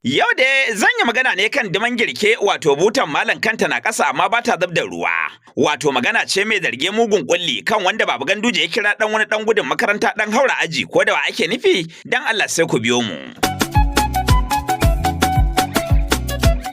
Yau dai zan yi magana ne kan diman girke wato butan malam kanta na ƙasa amma ba ta zub da ruwa. Wato magana ce mai zarge mugun kulli kan wanda Baba Ganduje ya kira dan wani dan gudun makaranta dan haura aji ko da wa ake nufi dan Allah sai ku biyo mu.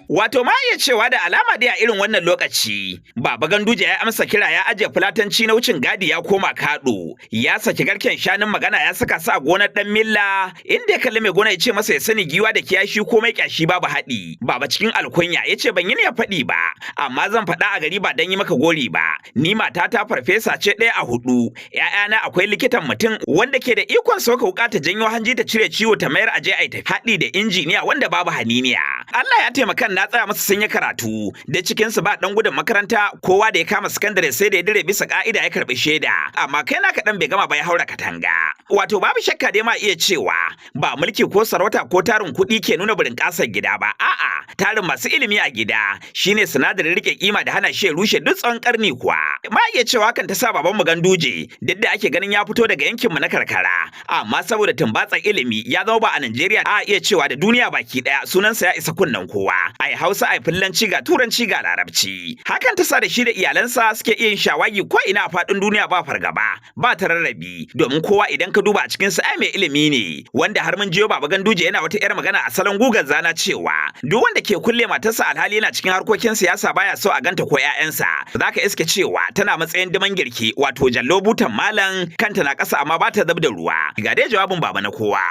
Wato ma iya cewa da alama dai a irin wannan lokaci, Baba Ganduje ya amsa kira ya ajiye fulatanci na wucin gadi ya koma kaɗo, ya saki garken shanun magana ya saka su a gonar ɗan milla, inda ya kalli mai gona ya ce masa ya sani giwa da kiyashi komai kyashi babu haɗi. Baba cikin alkunya ya ce ban yi ya faɗi ba, amma zan faɗa a gari ba dan yi maka gori ba. Ni matata farfesa ce ɗaya a 4, ‘ya'yana akwai likitan mutum wanda ke da ikon sauka wuƙa ta janyo hanji ta cire ciwo ta mayar aje a ta haɗi da injiniya wanda babu haniniya. Allah ya taimaka na tsaya masa sun yi karatu da cikinsu ba dan gudun makaranta kowa da ya kama sakandare sai da ya dire bisa ka'ida ya karbi shaida amma kai na kaɗan bai gama ba ya haura katanga. Wato babu shakka dai ma iya cewa ba mulki ko sarauta ko tarin kuɗi ke nuna burin ƙasar gida ba, a'a tarin masu ilimi a gida shine sinadarin rike kima da hana shi rushe duk tsawon karni kuwa. Ma iya cewa kan ta sa babanmu Ganduje duk da ake ganin ya fito daga yankinmu na karkara amma saboda tumbatsan ilimi ya zama ba a Najeriya a iya cewa da duniya baki ɗaya sunansa ya isa kunnen kowa. Ai Hausa ai Fulanci ga Turanci ga Larabci. Hakan ta sa da shi da iyalansa suke iya yin shawagi ko ina a faɗin duniya ba fargaba, ba tararrabi, domin kowa idan ka duba a cikin sa ai mai ilimi ne, wanda har mun jiyo Baba Ganduje yana wata 'yar magana a salon gugar zana cewa duk wanda ke kulle matarsa alhali yana cikin harkokin siyasa baya so a ganta ko 'ya'yansa. Zaka iske cewa tana matsayin diman girki wato jallo butan malam kanta na ƙasa amma ba ta zub da ruwa. Ga dai jawabin Baba na kowa.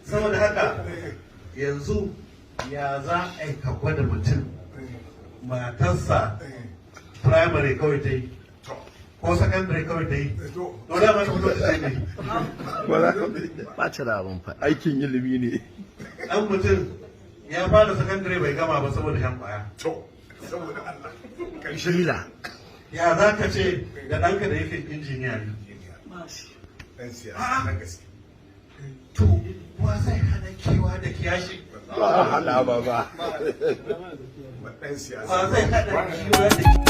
Saboda haka yanzu ya za a yi gwada mutum matarsa primary kawai ta yi ko secondary kawai ta yi dole ma ta fito da ne ba ta da abin fa aikin ilimi ne. dan mutum ya fara secondary bai gama ba saboda yan kwaya saboda Allah Kila. ya za ka ce da ɗanka da yake injiniya ne dan siyasa na gaske to wa zai hana kewa da kiyashi Ba hala ba. dan siyasa wa zai hana kewa da